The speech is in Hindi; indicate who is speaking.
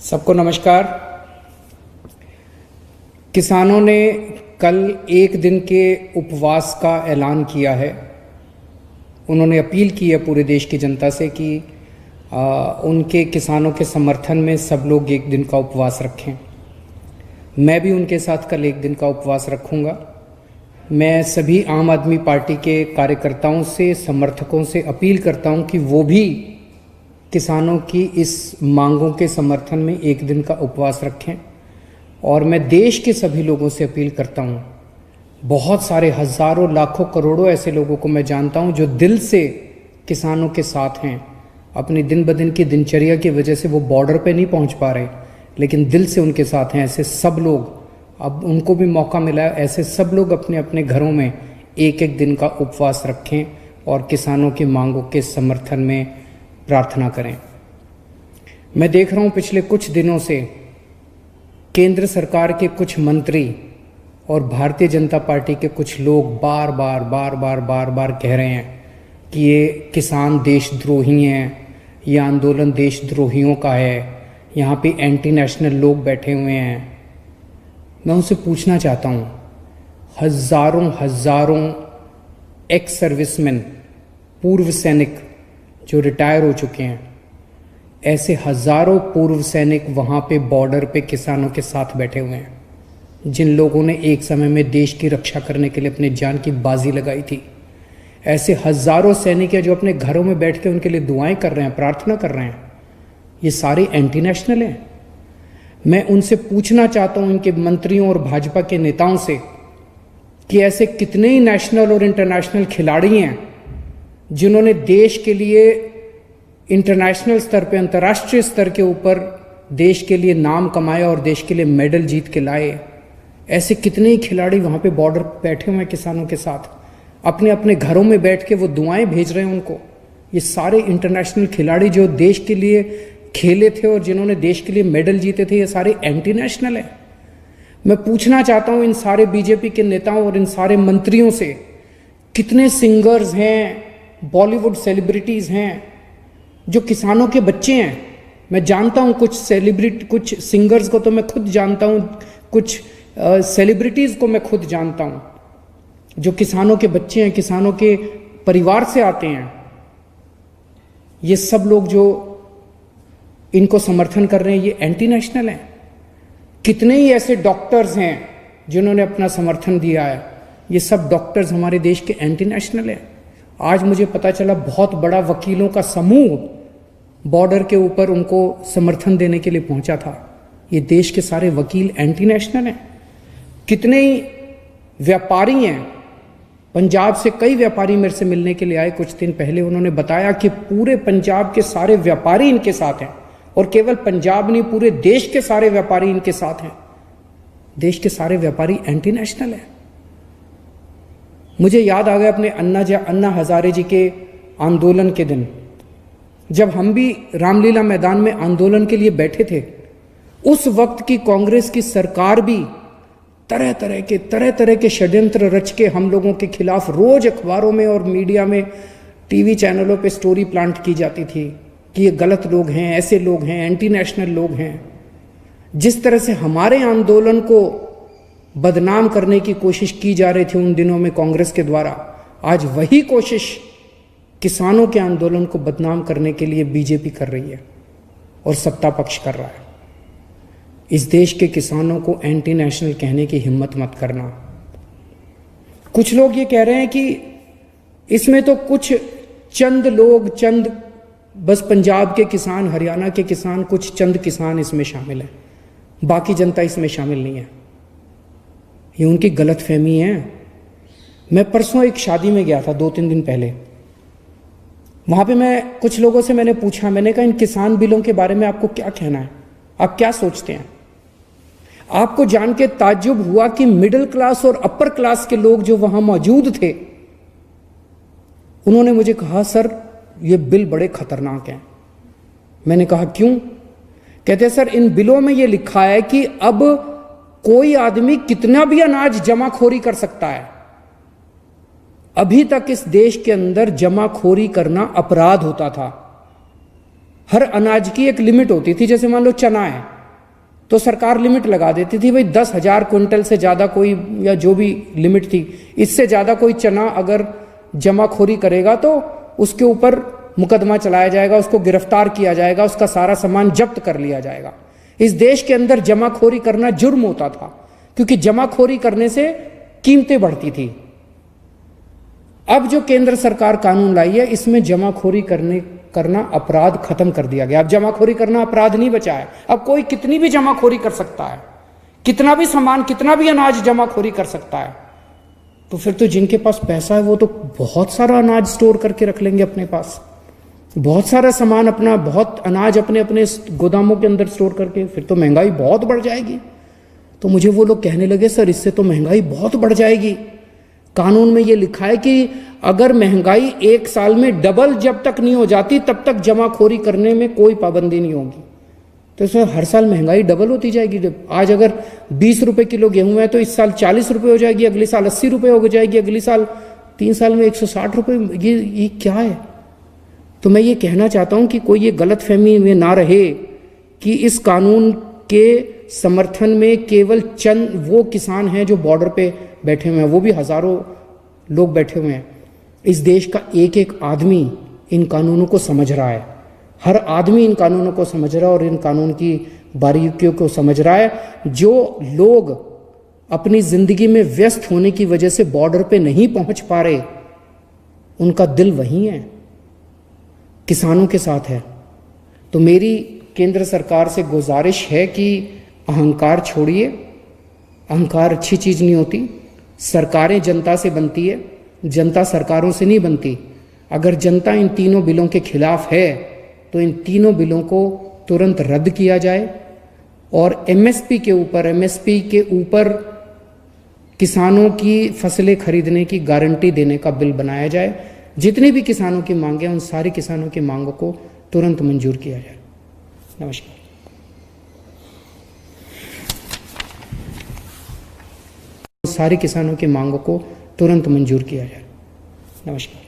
Speaker 1: सबको नमस्कार। किसानों ने कल एक दिन के उपवास का ऐलान किया है। उन्होंने अपील की है पूरे देश की जनता से कि उनके किसानों के समर्थन में सब लोग एक दिन का उपवास रखें। मैं भी उनके साथ कल एक दिन का उपवास रखूंगा। मैं सभी आम आदमी पार्टी के कार्यकर्ताओं से, समर्थकों से अपील करता हूं कि वो भी किसानों की इस मांगों के समर्थन में एक दिन का उपवास रखें। और मैं देश के सभी लोगों से अपील करता हूं, बहुत सारे हज़ारों, लाखों, करोड़ों ऐसे लोगों को मैं जानता हूं जो दिल से किसानों के साथ हैं। अपनी दिन ब दिन की दिनचर्या की वजह से वो बॉर्डर पे नहीं पहुंच पा रहे, लेकिन दिल से उनके साथ हैं। ऐसे सब लोग, अब उनको भी मौका मिला है, ऐसे सब लोग अपने अपने घरों में एक एक दिन का उपवास रखें और किसानों की मांगों के समर्थन में प्रार्थना करें। मैं देख रहा हूं पिछले कुछ दिनों से केंद्र सरकार के कुछ मंत्री और भारतीय जनता पार्टी के कुछ लोग बार बार कह रहे हैं कि ये किसान देशद्रोही हैं, ये आंदोलन देशद्रोहियों का है, यहाँ पे एंटी नेशनल लोग बैठे हुए हैं। मैं उनसे पूछना चाहता हूँ, हजारों एक्स सर्विसमैन, पूर्व सैनिक जो रिटायर हो चुके हैं, ऐसे हजारों पूर्व सैनिक वहाँ पे बॉर्डर पे किसानों के साथ बैठे हुए हैं, जिन लोगों ने एक समय में देश की रक्षा करने के लिए अपनी जान की बाजी लगाई थी। ऐसे हजारों सैनिक हैं जो अपने घरों में बैठ के उनके लिए दुआएं कर रहे हैं, प्रार्थना कर रहे हैं। ये सारे एंटी नेशनल हैं। मैं उनसे पूछना चाहता हूं, इनके मंत्रियों और भाजपा के नेताओं से, कि ऐसे कितने ही नेशनल और इंटरनेशनल खिलाड़ी हैं जिन्होंने देश के लिए इंटरनेशनल स्तर पे, अंतर्राष्ट्रीय स्तर के ऊपर देश के लिए नाम कमाया और देश के लिए मेडल जीत के लाए। ऐसे कितने ही खिलाड़ी वहां पे बॉर्डर बैठे हुए हैं किसानों के साथ, अपने अपने घरों में बैठ के वो दुआएं भेज रहे हैं उनको। ये सारे इंटरनेशनल खिलाड़ी जो देश के लिए खेले थे और जिन्होंने देश के लिए मेडल जीते थे, ये सारे एंटी नेशनल हैं। मैं पूछना चाहता हूं इन सारे बीजेपी के नेताओं और इन सारे मंत्रियों से, कितने सिंगर्स हैं, बॉलीवुड सेलिब्रिटीज हैं जो किसानों के बच्चे हैं। मैं जानता हूं कुछ कुछ सिंगर्स को तो मैं खुद जानता हूं, कुछ सेलिब्रिटीज को मैं खुद जानता हूं जो किसानों के बच्चे हैं, किसानों के परिवार से आते हैं। ये सब लोग जो इनको समर्थन कर रहे हैं, ये एंटी नेशनल हैं। कितने ही ऐसे डॉक्टर्स हैं जिन्होंने अपना समर्थन दिया है, ये सब डॉक्टर्स हमारे देश के एंटी नेशनल हैं। आज मुझे पता चला बहुत बड़ा वकीलों का समूह बॉर्डर के ऊपर उनको समर्थन देने के लिए पहुंचा था। ये देश के सारे वकील एंटी नेशनल हैं। कितने ही व्यापारी हैं, पंजाब से कई व्यापारी मेरे से मिलने के लिए आए कुछ दिन पहले। उन्होंने बताया कि पूरे पंजाब के सारे व्यापारी इनके साथ हैं, और केवल पंजाब नहीं, पूरे देश के सारे व्यापारी इनके साथ हैं। देश के सारे व्यापारी एंटी नेशनल हैं। मुझे याद आ गया अपने अन्ना हजारे जी के आंदोलन के दिन, जब हम भी रामलीला मैदान में आंदोलन के लिए बैठे थे। उस वक्त की कांग्रेस की सरकार भी तरह तरह के षड्यंत्र रच के हम लोगों के खिलाफ रोज अखबारों में और मीडिया में, टीवी चैनलों पे स्टोरी प्लांट की जाती थी कि ये गलत लोग हैं, ऐसे लोग हैं, एंटी नेशनल लोग हैं। जिस तरह से हमारे आंदोलन को बदनाम करने की कोशिश की जा रही थी उन दिनों में कांग्रेस के द्वारा, आज वही कोशिश किसानों के आंदोलन को बदनाम करने के लिए बीजेपी कर रही है और सत्ता पक्ष कर रहा है। इस देश के किसानों को एंटी नेशनल कहने की हिम्मत मत करना। कुछ लोग ये कह रहे हैं कि इसमें तो कुछ चंद लोग, बस पंजाब के किसान, हरियाणा के किसान, कुछ चंद किसान इसमें शामिल हैं, बाकी जनता इसमें शामिल नहीं है। ये उनकी गलतफहमी है। मैं परसों एक शादी में गया था 2-3 दिन पहले। वहां पे मैं कुछ लोगों से मैंने पूछा, मैंने कहा इन किसान बिलों के बारे में आपको क्या कहना है, आप क्या सोचते हैं। आपको जान के ताज्जुब हुआ कि मिडिल क्लास और अपर क्लास के लोग जो वहां मौजूद थे, उन्होंने मुझे कहा, सर ये बिल बड़े खतरनाक हैं। मैंने कहा क्यों? कहते सर इन बिलों में ये लिखा है कि अब कोई आदमी कितना भी अनाज जमाखोरी कर सकता है। अभी तक इस देश के अंदर जमाखोरी करना अपराध होता था। हर अनाज की एक लिमिट होती थी। जैसे मान लो चना है, तो सरकार लिमिट लगा देती थी, भाई 10,000 क्विंटल से ज़्यादा कोई, या जो भी लिमिट थी, इससे ज़्यादा कोई चना अगर जमाखोरी करेगा तो उसके ऊपर मुकदमा चलाया जाएगा, उसको गिरफ्तार किया जाएगा, उसका सारा सामान जब्त कर लिया जाएगा। इस देश के अंदर जमाखोरी करना जुर्म होता था, क्योंकि जमाखोरी करने से कीमतें बढ़ती थी। अब जो केंद्र सरकार कानून लाई है, इसमें जमाखोरी करना अपराध खत्म कर दिया गया। अब जमाखोरी करना अपराध नहीं बचा है। अब कोई कितनी भी जमाखोरी कर सकता है, कितना भी सामान, कितना भी अनाज जमाखोरी कर सकता है। तो फिर तो जिनके पास पैसा है वो तो बहुत सारा अनाज स्टोर करके रख लेंगे अपने पास, बहुत सारा सामान अपना, बहुत अनाज अपने अपने गोदामों के अंदर स्टोर करके। फिर तो महंगाई बहुत बढ़ जाएगी। तो मुझे वो लोग कहने लगे, सर इससे तो महंगाई बहुत बढ़ जाएगी। कानून में ये लिखा है कि अगर महंगाई 1 साल में डबल जब तक नहीं हो जाती तब तक जमाखोरी करने में कोई पाबंदी नहीं होगी। तो इसमें हर साल महंगाई डबल होती जाएगी। आज अगर 20 रुपए किलो गेहूं है तो इस साल 40 रुपए हो जाएगी, अगले साल 80 रुपए हो जाएगी, अगले साल 3 साल में 160 रुपए। ये क्या है? तो मैं ये कहना चाहता हूं कि कोई ये गलतफहमी में ना रहे कि इस कानून के समर्थन में केवल चंद वो किसान हैं जो बॉर्डर पे बैठे हुए हैं, वो भी हजारों लोग बैठे हुए हैं। इस देश का एक एक आदमी इन कानूनों को समझ रहा है, हर आदमी इन कानूनों को समझ रहा है और इन कानून की बारीकियों को समझ रहा है। जो लोग अपनी जिंदगी में व्यस्त होने की वजह से बॉर्डर पे नहीं पहुंच पा रहे, उनका दिल वहीं है, किसानों के साथ है। तो मेरी केंद्र सरकार से गुजारिश है कि अहंकार छोड़िए। अहंकार अच्छी चीज नहीं होती। सरकारें जनता से बनती है, जनता सरकारों से नहीं बनती। अगर जनता इन तीनों बिलों के खिलाफ है तो इन तीनों बिलों को तुरंत रद्द किया जाए और एमएसपी के ऊपर किसानों की फसलें खरीदने की गारंटी देने का बिल बनाया जाए। जितनी भी किसानों की मांगे हैं उन सारी किसानों की मांगों को तुरंत मंजूर किया जाए। नमस्कार। सारी किसानों की मांगों को तुरंत मंजूर किया जाए। नमस्कार।